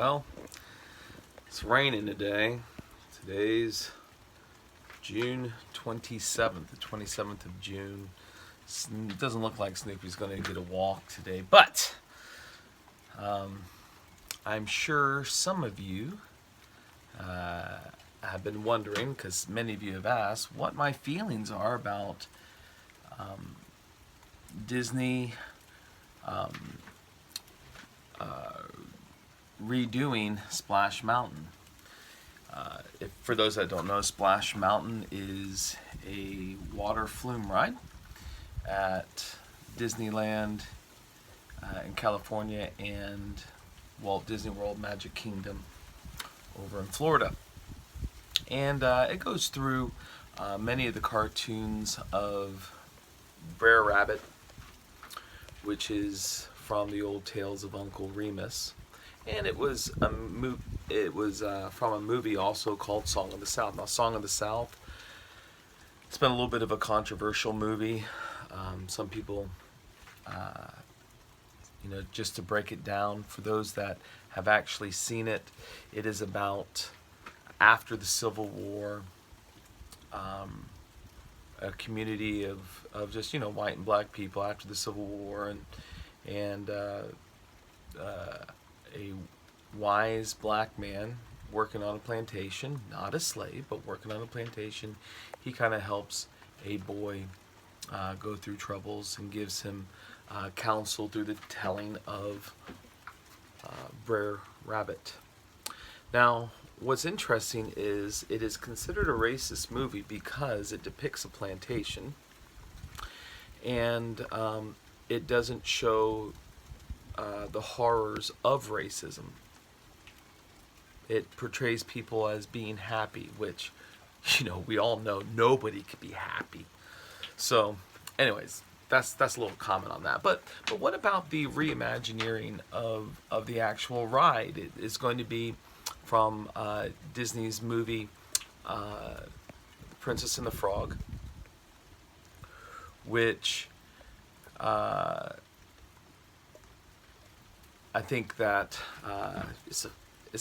Well, it's raining today. Today's June 27th, the 27th of June. It doesn't look like Snoopy's going to get a walk today, but I'm sure some of you have been wondering, because many of you have asked, what my feelings are about Disney redoing Splash Mountain. For those that don't know, Splash Mountain is a water flume ride at Disneyland in California and Walt Disney World Magic Kingdom over in Florida. And it goes through many of the cartoons of Brer Rabbit, which is from the old Tales of Uncle Remus. And it was from a movie also called Song of the South. Now, Song of the South, it's been a little bit of a controversial movie. Some people, just to break it down, for those that have actually seen it, it is about after the Civil War, a community of just, white and black people after the Civil War, and a wise black man working on a plantation, not a slave, but working on a plantation. He kind of helps a boy go through troubles and gives him counsel through the telling of Brer Rabbit. Now, what's interesting is it is considered a racist movie because it depicts a plantation, and it doesn't show the horrors of racism. It portrays people as being happy, which, we all know nobody could be happy. So, anyways, that's a little comment on that. But what about the reimagining of the actual ride? It is going to be from Disney's movie Princess and the Frog, which I think that it's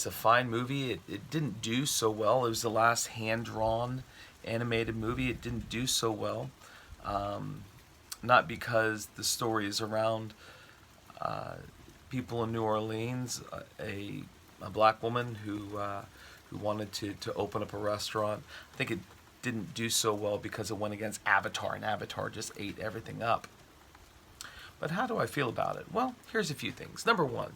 a fine movie. It didn't do so well. It was the last hand-drawn animated movie. It didn't do so well. Not because the story is around people in New Orleans, a black woman who wanted to open up a restaurant. I think it didn't do so well because it went against Avatar, and Avatar just ate everything up. But how do I feel about it? Well, here's a few things. Number one,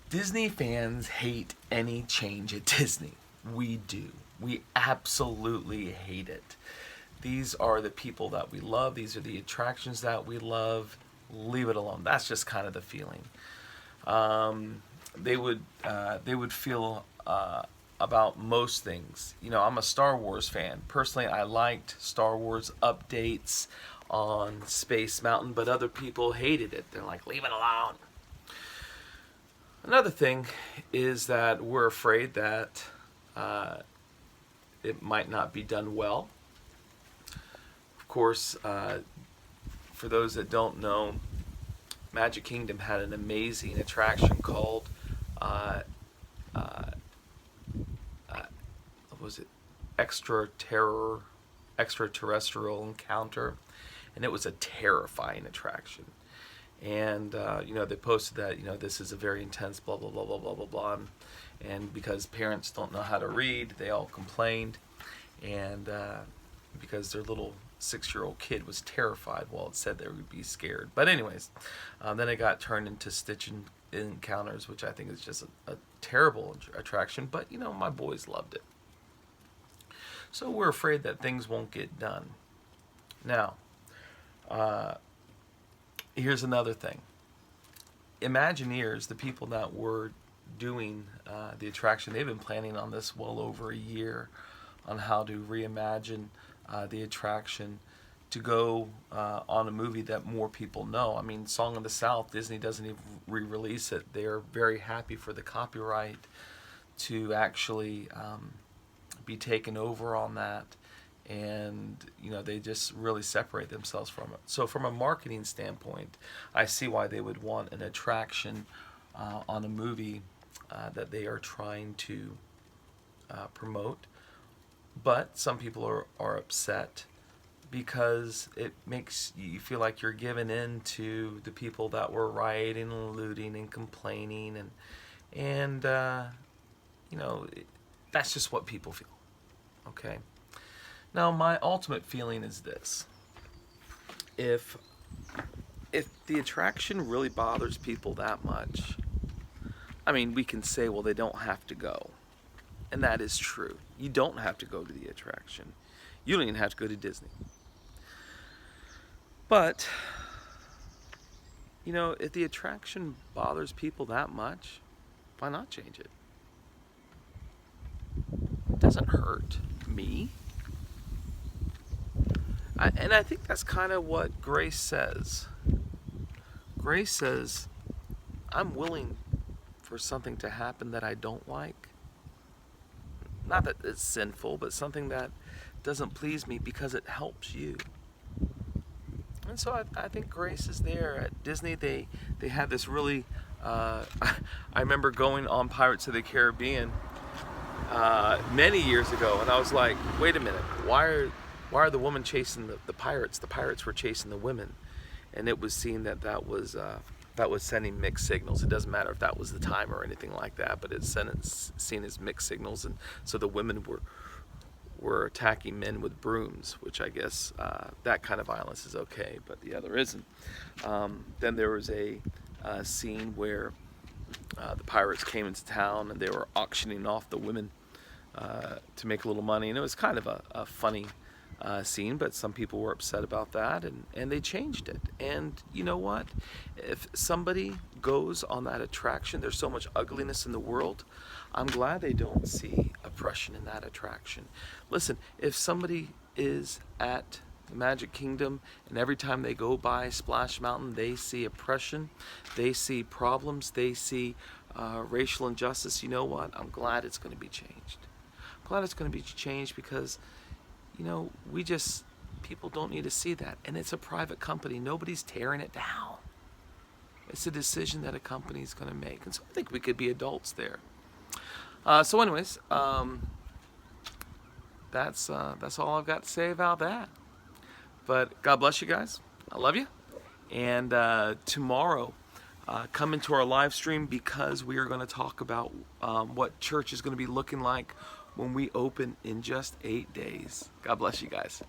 Disney fans hate any change at Disney. We do. We absolutely hate it. These are the people that we love. These are the attractions that we love. Leave it alone. That's just kind of the feeling. They would feel about most things. I'm a Star Wars fan. Personally, I liked Star Wars updates on Space Mountain, but other people hated it. They're like, leave it alone. Another thing is that we're afraid that it might not be done well. Of course, for those that don't know, Magic Kingdom had an amazing attraction called what was it? Extraterrestrial Encounter, and it was a terrifying attraction. And they posted that this is a very intense blah blah blah blah blah blah blah, and because parents don't know how to read, they all complained, and because their little 6-year-old kid was terrified, well, it said they would be scared. But anyways, then it got turned into Stitch Encounters, which I think is just a terrible attraction. But my boys loved it. So we're afraid that things won't get done. Now, here's another thing. Imagineers, the people that were doing the attraction, they've been planning on this well over a year on how to reimagine the attraction to go on a movie that more people know. I mean, Song of the South, Disney doesn't even re-release it. They're very happy for the copyright to actually be taken over on that, and they just really separate themselves from it. So from a marketing standpoint, I see why they would want an attraction on a movie that they are trying to promote. But some people are upset because it makes you feel like you're giving in to the people that were rioting and looting and complaining, and that's just what people feel. Okay. Now, my ultimate feeling is this: if the attraction really bothers people that much, I mean, we can say, well, they don't have to go. And that is true. You don't have to go to the attraction. You don't even have to go to Disney. But, if the attraction bothers people that much, why not change it? It doesn't hurt me. And I think that's kind of what Grace says. Grace says, I'm willing for something to happen that I don't like. Not that it's sinful, but something that doesn't please me because it helps you. And so I think Grace is there. At Disney, they had this really, I remember going on Pirates of the Caribbean many years ago, and I was like, wait a minute, why are the women chasing the pirates? The pirates were chasing the women. And it was seen that was sending mixed signals. It doesn't matter if that was the time or anything like that, but it's seen as mixed signals. And so the women were attacking men with brooms, which I guess that kind of violence is okay, but the other isn't. Then there was a scene where the pirates came into town and they were auctioning off the women to make a little money. And it was kind of a funny scene, but some people were upset about that, and they changed it. And you know what? If somebody goes on that attraction, there's so much ugliness in the world, I'm glad they don't see oppression in that attraction. Listen, if somebody is at the Magic Kingdom and every time they go by Splash Mountain they see oppression, they see problems, they see racial injustice, you know what? I'm glad it's going to be changed. I'm glad it's going to be changed because people don't need to see that. And it's a private company. Nobody's tearing it down. It's a decision that a company is going to make. And so I think we could be adults there. So anyways, that's all I've got to say about that. But God bless you guys. I love you. And tomorrow, come into our live stream because we are going to talk about what church is going to be looking like when we open in just 8 days. God bless you guys.